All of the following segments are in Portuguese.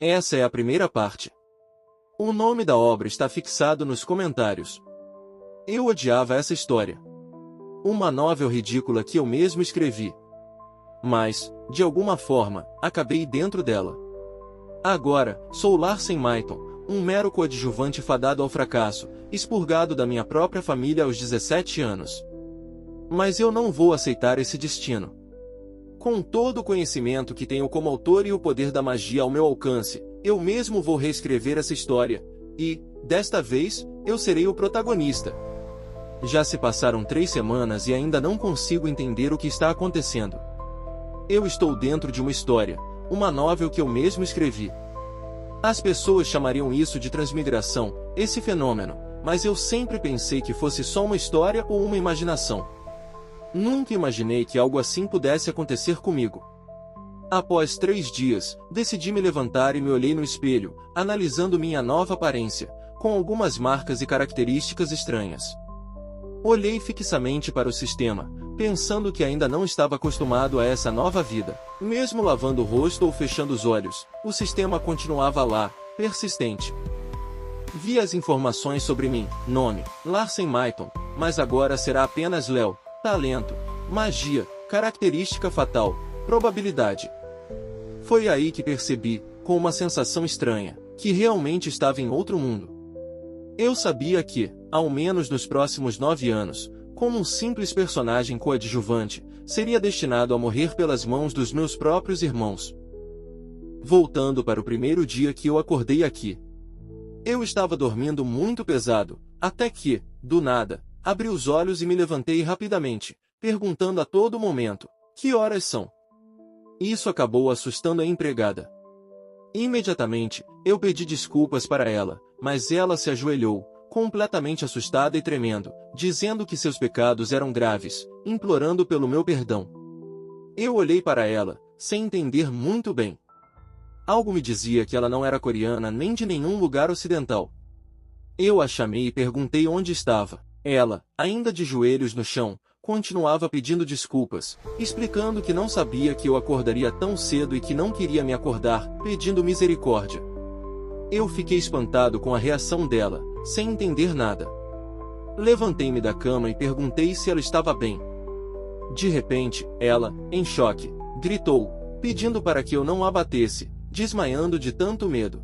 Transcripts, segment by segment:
Essa é a primeira parte. O nome da obra está fixado nos comentários. Eu odiava essa história. Uma novel ridícula que eu mesmo escrevi. Mas, de alguma forma, acabei dentro dela. Agora, sou Larsen Maiton, um mero coadjuvante fadado ao fracasso, expurgado da minha própria família aos 17 anos. Mas eu não vou aceitar esse destino. Com todo o conhecimento que tenho como autor e o poder da magia ao meu alcance, eu mesmo vou reescrever essa história, e, desta vez, eu serei o protagonista. Já se passaram 3 semanas e ainda não consigo entender o que está acontecendo. Eu estou dentro de uma história, uma novel que eu mesmo escrevi. As pessoas chamariam isso de transmigração, esse fenômeno, mas eu sempre pensei que fosse só uma história ou uma imaginação. Nunca imaginei que algo assim pudesse acontecer comigo. Após 3 dias, decidi me levantar e me olhei no espelho, analisando minha nova aparência, com algumas marcas e características estranhas. Olhei fixamente para o sistema, pensando que ainda não estava acostumado a essa nova vida. Mesmo lavando o rosto ou fechando os olhos, o sistema continuava lá, persistente. Vi as informações sobre mim, nome, Larsen Maiton, mas agora será apenas Léo, talento, magia, característica fatal, probabilidade. Foi aí que percebi, com uma sensação estranha, que realmente estava em outro mundo. Eu sabia que, ao menos nos próximos 9 anos, como um simples personagem coadjuvante, seria destinado a morrer pelas mãos dos meus próprios irmãos. Voltando para o primeiro dia que eu acordei aqui. Eu estava dormindo muito pesado, até que, do nada, abri os olhos e me levantei rapidamente, perguntando a todo momento, que horas são? Isso acabou assustando a empregada. Imediatamente, eu pedi desculpas para ela, mas ela se ajoelhou, completamente assustada e tremendo, dizendo que seus pecados eram graves, implorando pelo meu perdão. Eu olhei para ela, sem entender muito bem. Algo me dizia que ela não era coreana nem de nenhum lugar ocidental. Eu a chamei e perguntei onde estava. Ela, ainda de joelhos no chão, continuava pedindo desculpas, explicando que não sabia que eu acordaria tão cedo e que não queria me acordar, pedindo misericórdia. Eu fiquei espantado com a reação dela, sem entender nada. Levantei-me da cama e perguntei se ela estava bem. De repente, ela, em choque, gritou, pedindo para que eu não a batesse, desmaiando de tanto medo.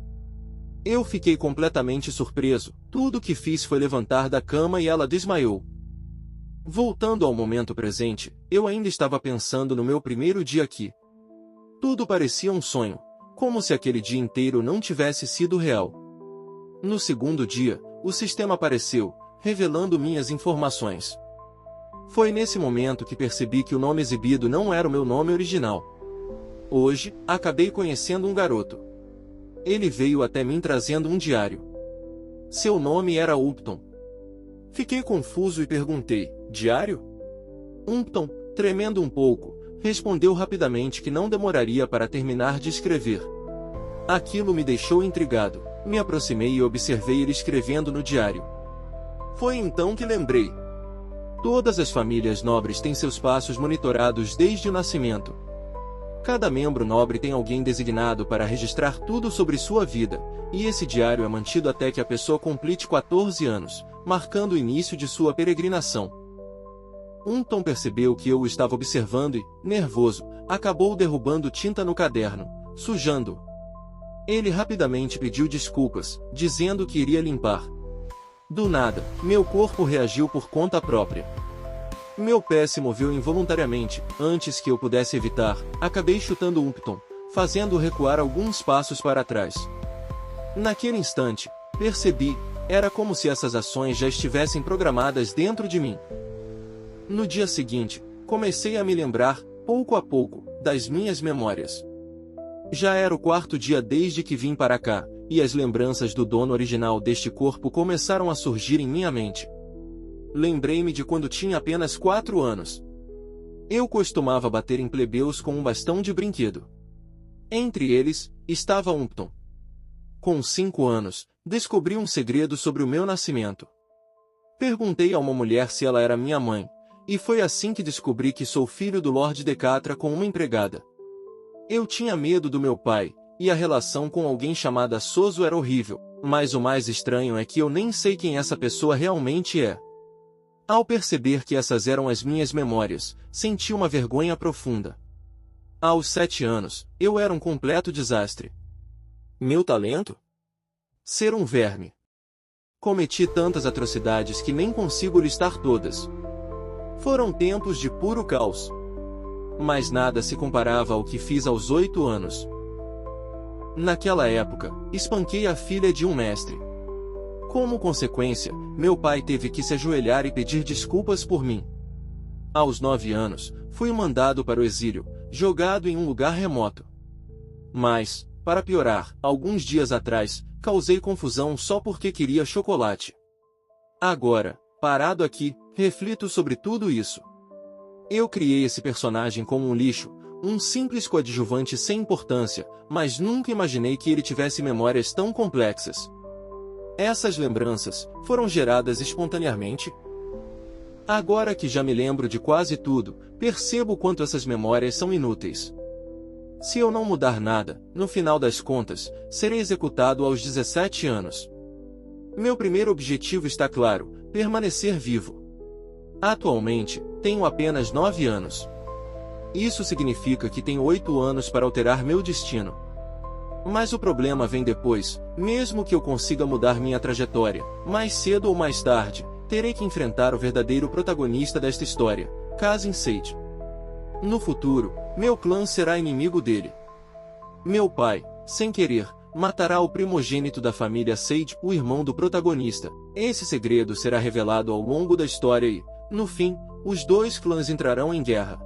Eu fiquei completamente surpreso, tudo o que fiz foi levantar da cama e ela desmaiou. Voltando ao momento presente, eu ainda estava pensando no meu primeiro dia aqui. Tudo parecia um sonho, como se aquele dia inteiro não tivesse sido real. No segundo dia, o sistema apareceu, revelando minhas informações. Foi nesse momento que percebi que o nome exibido não era o meu nome original. Hoje, acabei conhecendo um garoto. Ele veio até mim trazendo um diário. Seu nome era Upton. Fiquei confuso e perguntei, diário? Upton, tremendo um pouco, respondeu rapidamente que não demoraria para terminar de escrever. Aquilo me deixou intrigado, me aproximei e observei ele escrevendo no diário. Foi então que lembrei. Todas as famílias nobres têm seus passos monitorados desde o nascimento. Cada membro nobre tem alguém designado para registrar tudo sobre sua vida, e esse diário é mantido até que a pessoa complete 14 anos, marcando o início de sua peregrinação. Upton percebeu que eu o estava observando e, nervoso, acabou derrubando tinta no caderno, sujando-o. Ele rapidamente pediu desculpas, dizendo que iria limpar. Do nada, meu corpo reagiu por conta própria. Meu pé se moveu involuntariamente, antes que eu pudesse evitar, acabei chutando Upton, fazendo-o recuar alguns passos para trás. Naquele instante, percebi, era como se essas ações já estivessem programadas dentro de mim. No dia seguinte, comecei a me lembrar, pouco a pouco, das minhas memórias. Já era o 4º dia desde que vim para cá, e as lembranças do dono original deste corpo começaram a surgir em minha mente. Lembrei-me de quando tinha apenas 4 anos. Eu costumava bater em plebeus com um bastão de brinquedo. Entre eles, estava Upton. Com 5 anos, descobri um segredo sobre o meu nascimento. Perguntei a uma mulher se ela era minha mãe, e foi assim que descobri que sou filho do Lord Decatra com uma empregada. Eu tinha medo do meu pai, E a relação com alguém chamada Soso era horrível, mas o mais estranho é que eu nem sei quem essa pessoa realmente é. Ao perceber que essas eram as minhas memórias, senti uma vergonha profunda. Aos 7 anos, eu era um completo desastre. Meu talento? Ser um verme. Cometi tantas atrocidades que nem consigo listar todas. Foram tempos de puro caos. Mas nada se comparava ao que fiz aos 8 anos. Naquela época, espanquei a filha de um mestre. Como consequência, meu pai teve que se ajoelhar e pedir desculpas por mim. Aos 9 anos, fui mandado para o exílio, jogado em um lugar remoto. Mas, para piorar, alguns dias atrás, causei confusão só porque queria chocolate. Agora, parado aqui, reflito sobre tudo isso. Eu criei esse personagem como um lixo, um simples coadjuvante sem importância, mas nunca imaginei que ele tivesse memórias tão complexas. Essas lembranças foram geradas espontaneamente? Agora que já me lembro de quase tudo, percebo quanto essas memórias são inúteis. Se eu não mudar nada, no final das contas, serei executado aos 17 anos. Meu primeiro objetivo está claro: permanecer vivo. Atualmente, tenho apenas 9 anos. Isso significa que tenho 8 anos para alterar meu destino. Mas o problema vem depois. Mesmo que eu consiga mudar minha trajetória, mais cedo ou mais tarde, terei que enfrentar o verdadeiro protagonista desta história, Kazin Sage. No futuro, meu clã será inimigo dele. Meu pai, sem querer, matará o primogênito da família Sage, o irmão do protagonista. Esse segredo será revelado ao longo da história e, no fim, os dois clãs entrarão em guerra.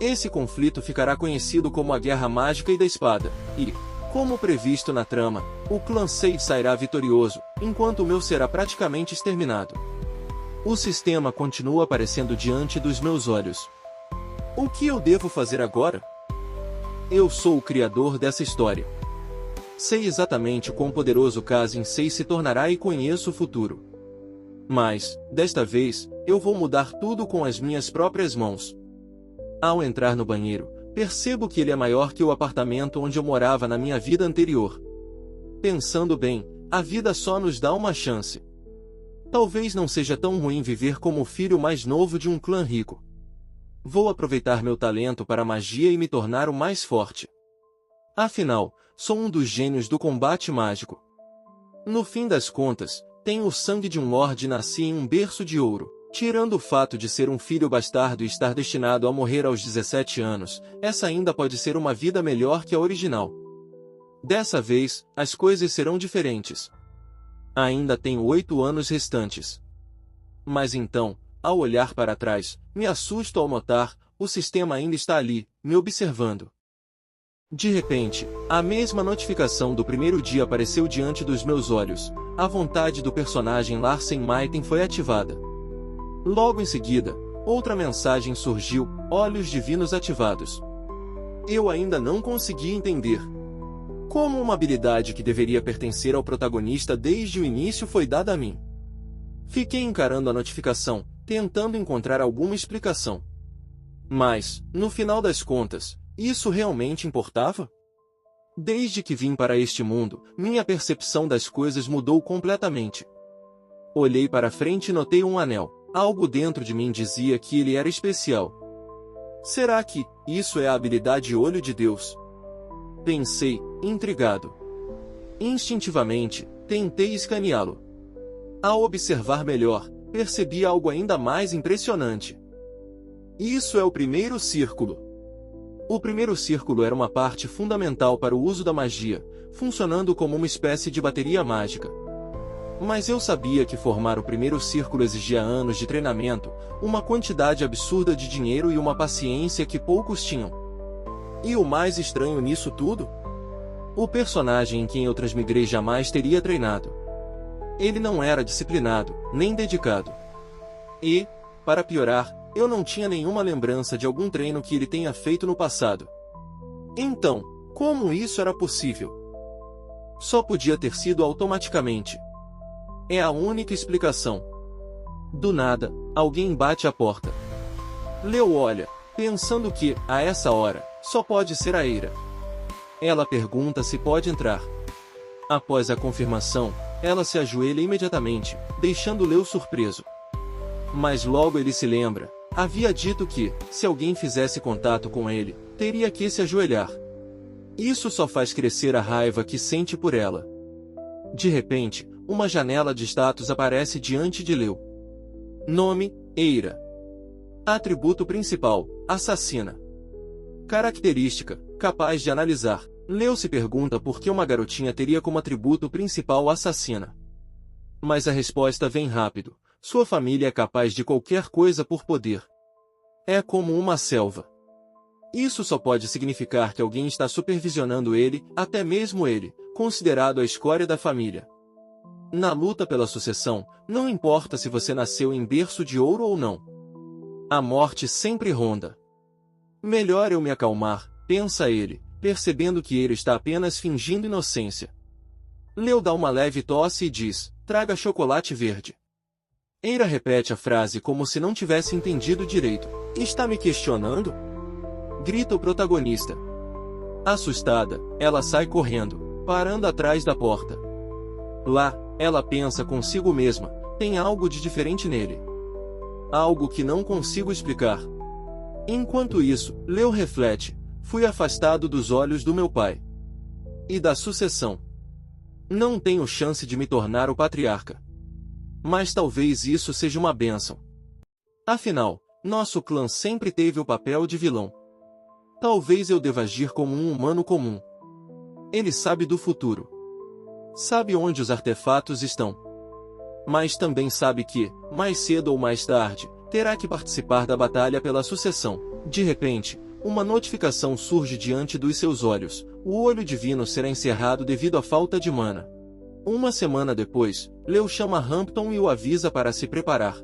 Esse conflito ficará conhecido como a Guerra Mágica e da Espada, e, como previsto na trama, o clã Sage sairá vitorioso, enquanto o meu será praticamente exterminado. O sistema continua aparecendo diante dos meus olhos. O que eu devo fazer agora? Eu sou o criador dessa história. Sei exatamente quão poderoso Kazin Sage se tornará e conheço o futuro. Mas, desta vez, eu vou mudar tudo com as minhas próprias mãos. Ao entrar no banheiro, percebo que ele é maior que o apartamento onde eu morava na minha vida anterior. Pensando bem, a vida só nos dá uma chance. Talvez não seja tão ruim viver como o filho mais novo de um clã rico. Vou aproveitar meu talento para a magia e me tornar o mais forte. Afinal, sou um dos gênios do combate mágico. No fim das contas, tenho o sangue de um lorde e nasci em um berço de ouro. Tirando o fato de ser um filho bastardo e estar destinado a morrer aos 17 anos, essa ainda pode ser uma vida melhor que a original. Dessa vez, as coisas serão diferentes. Ainda tenho 8 anos restantes. Mas então, ao olhar para trás, me assusto ao notar, o sistema ainda está ali, me observando. De repente, a mesma notificação do primeiro dia apareceu diante dos meus olhos. A vontade do personagem Larsen Maiten foi ativada. Logo em seguida, outra mensagem surgiu: Olhos Divinos ativados. Eu ainda não consegui entender como uma habilidade que deveria pertencer ao protagonista desde o início foi dada a mim. Fiquei encarando a notificação, tentando encontrar alguma explicação. Mas, no final das contas, isso realmente importava? Desde que vim para este mundo, minha percepção das coisas mudou completamente. Olhei para frente e notei um anel. Algo dentro de mim dizia que ele era especial. Será que isso é a habilidade Olho de Deus? Pensei, intrigado. Instintivamente, tentei escaneá-lo. Ao observar melhor, percebi algo ainda mais impressionante. Isso é o primeiro círculo. O primeiro círculo era uma parte fundamental para o uso da magia, funcionando como uma espécie de bateria mágica. Mas eu sabia que formar o primeiro círculo exigia anos de treinamento, uma quantidade absurda de dinheiro e uma paciência que poucos tinham. E o mais estranho nisso tudo? O personagem em quem eu transmigrei jamais teria treinado. Ele não era disciplinado, nem dedicado. E, para piorar, eu não tinha nenhuma lembrança de algum treino que ele tenha feito no passado. Então, como isso era possível? Só podia ter sido automaticamente. É a única explicação. Do nada, alguém bate à porta. Leo olha, pensando que, a essa hora, só pode ser a Eira. Ela pergunta se pode entrar. Após a confirmação, ela se ajoelha imediatamente, deixando Leo surpreso. Mas logo ele se lembra, havia dito que, se alguém fizesse contato com ele, teria que se ajoelhar. Isso só faz crescer a raiva que sente por ela. De repente, uma janela de status aparece diante de Leo. Nome: Eira. Atributo principal: assassina. Característica: capaz de analisar. Leo se pergunta por que uma garotinha teria como atributo principal assassina. Mas a resposta vem rápido. Sua família é capaz de qualquer coisa por poder. É como uma selva. Isso só pode significar que alguém está supervisionando ele, até mesmo ele, considerado a escória da família. Na luta pela sucessão, não importa se você nasceu em berço de ouro ou não. A morte sempre ronda. Melhor eu me acalmar, pensa ele, percebendo que ele está apenas fingindo inocência. Leo dá uma leve tosse e diz: traga chocolate verde. Eira repete a frase como se não tivesse entendido direito. Está me questionando? Grita o protagonista. Assustada, ela sai correndo, parando atrás da porta. Lá, ela pensa consigo mesma, tem algo de diferente nele. Algo que não consigo explicar. Enquanto isso, Leo reflete: fui afastado dos olhos do meu pai. E da sucessão. Não tenho chance de me tornar o patriarca. Mas talvez isso seja uma bênção. Afinal, nosso clã sempre teve o papel de vilão. Talvez eu deva agir como um humano comum. Ele sabe do futuro. Sabe onde os artefatos estão. Mas também sabe que, mais cedo ou mais tarde, terá que participar da batalha pela sucessão. De repente, uma notificação surge diante dos seus olhos. O olho divino será encerrado devido à falta de mana. Uma semana depois, Leo chama Hampton e o avisa para se preparar.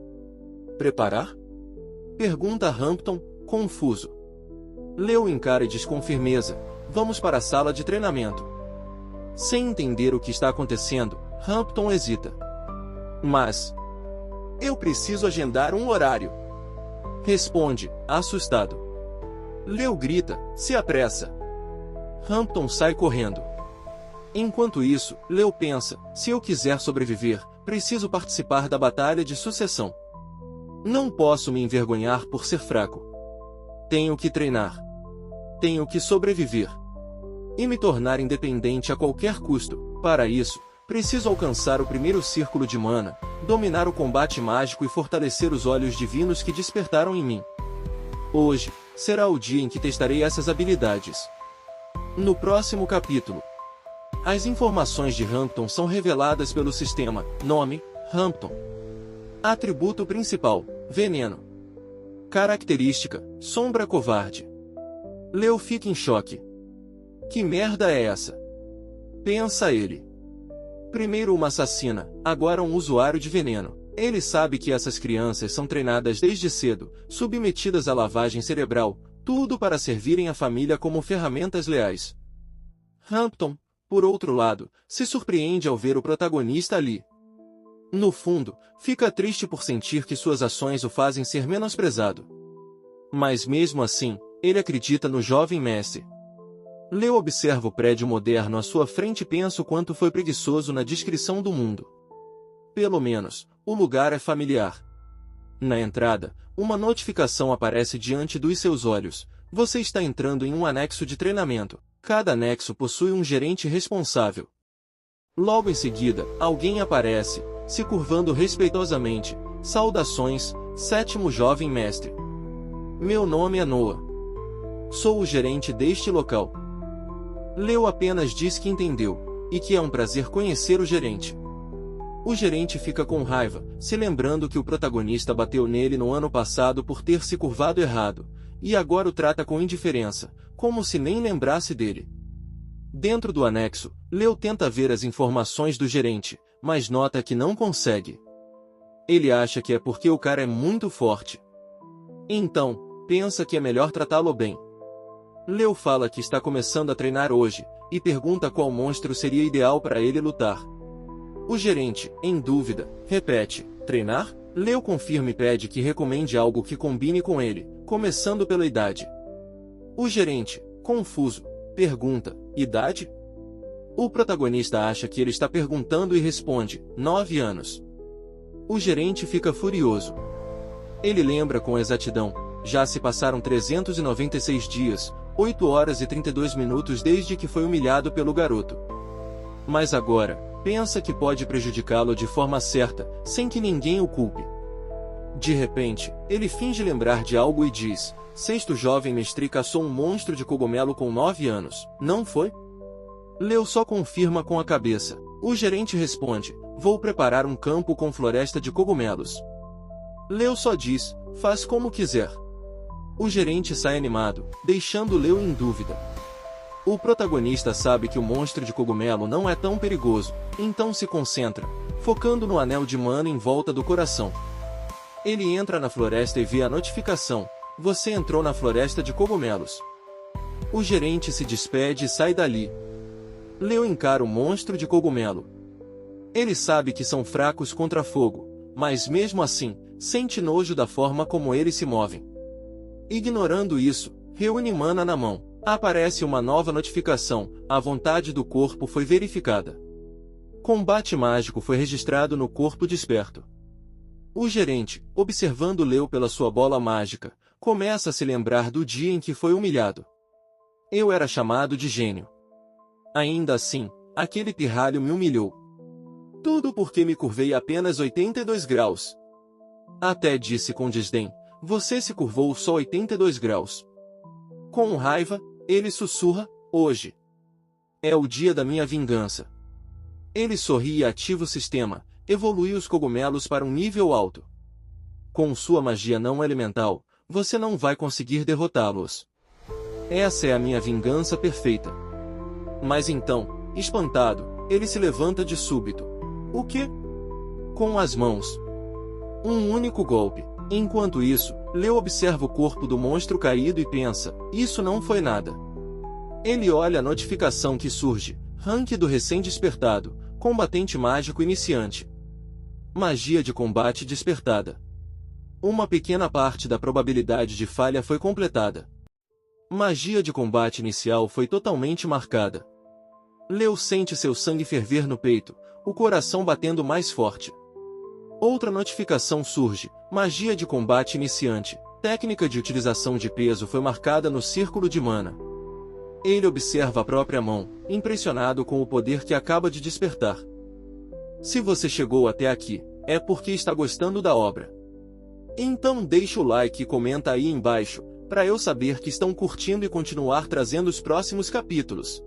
Preparar? Pergunta Hampton, confuso. Leo encara e diz com firmeza: vamos para a sala de treinamento. Sem entender o que está acontecendo, Hampton hesita. Mas... eu preciso agendar um horário. Responde, assustado. Leo grita: se apressa. Hampton sai correndo. Enquanto isso, Leo pensa: se eu quiser sobreviver, preciso participar da batalha de sucessão. Não posso me envergonhar por ser fraco. Tenho que treinar. Tenho que sobreviver. E me tornar independente a qualquer custo. Para isso, preciso alcançar o primeiro círculo de mana, dominar o combate mágico e fortalecer os olhos divinos que despertaram em mim. Hoje, será o dia em que testarei essas habilidades. No próximo capítulo, as informações de Hampton são reveladas pelo sistema. Nome: Hampton. Atributo principal: veneno. Característica: sombra covarde. Leo fica em choque. Que merda é essa? Pensa ele. Primeiro uma assassina, agora um usuário de veneno. Ele sabe que essas crianças são treinadas desde cedo, submetidas à lavagem cerebral, tudo para servirem a família como ferramentas leais. Hampton, por outro lado, se surpreende ao ver o protagonista ali. No fundo, fica triste por sentir que suas ações o fazem ser menosprezado. Mas mesmo assim, ele acredita no jovem mestre. Leo observa o prédio moderno à sua frente e pensa o quanto foi preguiçoso na descrição do mundo. Pelo menos, o lugar é familiar. Na entrada, uma notificação aparece diante dos seus olhos. Você está entrando em um anexo de treinamento. Cada anexo possui um gerente responsável. Logo em seguida, alguém aparece, se curvando respeitosamente. Saudações, sétimo jovem mestre. Meu nome é Noah. Sou o gerente deste local. Leo apenas diz que entendeu, e que é um prazer conhecer o gerente. O gerente fica com raiva, se lembrando que o protagonista bateu nele no ano passado por ter se curvado errado, e agora o trata com indiferença, como se nem lembrasse dele. Dentro do anexo, Leo tenta ver as informações do gerente, mas nota que não consegue. Ele acha que é porque o cara é muito forte. Então, pensa que é melhor tratá-lo bem. Leo fala que está começando a treinar hoje, e pergunta qual monstro seria ideal para ele lutar. O gerente, em dúvida, repete: treinar? Leo confirma e pede que recomende algo que combine com ele, começando pela idade. O gerente, confuso, pergunta: Idade? O protagonista acha que ele está perguntando e responde, 9 anos. O gerente fica furioso. Ele lembra com exatidão, já se passaram 396 dias, 8 horas e 32 minutos desde que foi humilhado pelo garoto. Mas agora, pensa que pode prejudicá-lo de forma certa, sem que ninguém o culpe. De repente, ele finge lembrar de algo e diz, sexto jovem mestre caçou um monstro de cogumelo com 9 anos, não foi? Leo só confirma com a cabeça. O gerente responde, vou preparar um campo com floresta de cogumelos. Leo só diz, faz como quiser. O gerente sai animado, deixando Leo em dúvida. O protagonista sabe que o monstro de cogumelo não é tão perigoso, então se concentra, focando no anel de mana em volta do coração. Ele entra na floresta e vê a notificação, você entrou na floresta de cogumelos. O gerente se despede e sai dali. Leo encara o monstro de cogumelo. Ele sabe que são fracos contra fogo, mas mesmo assim, sente nojo da forma como eles se movem. Ignorando isso, reúne mana na mão. Aparece uma nova notificação, a vontade do corpo foi verificada. Combate mágico foi registrado no corpo desperto. O gerente, observando Leo pela sua bola mágica, começa a se lembrar do dia em que foi humilhado. Eu era chamado de gênio. Ainda assim, aquele pirralho me humilhou. Tudo porque me curvei apenas 82 graus. Até disse com desdém, você se curvou só 82 graus. Com raiva, ele sussurra, hoje é o dia da minha vingança. Ele sorri e ativa o sistema, evolui os cogumelos para um nível alto. Com sua magia não elemental, você não vai conseguir derrotá-los. Essa é a minha vingança perfeita. Mas então, espantado, ele se levanta de súbito. O quê? Com as mãos. Um único golpe. Enquanto isso, Leo observa o corpo do monstro caído e pensa, isso não foi nada. Ele olha a notificação que surge, rank do recém-despertado, combatente mágico iniciante. Magia de combate despertada. Uma pequena parte da probabilidade de falha foi completada. Magia de combate inicial foi totalmente marcada. Leo sente seu sangue ferver no peito, o coração batendo mais forte. Outra notificação surge, magia de combate iniciante, técnica de utilização de peso foi marcada no círculo de mana. Ele observa a própria mão, impressionado com o poder que acaba de despertar. Se você chegou até aqui, é porque está gostando da obra. Então deixa o like e comenta aí embaixo, para eu saber que estão curtindo e continuar trazendo os próximos capítulos.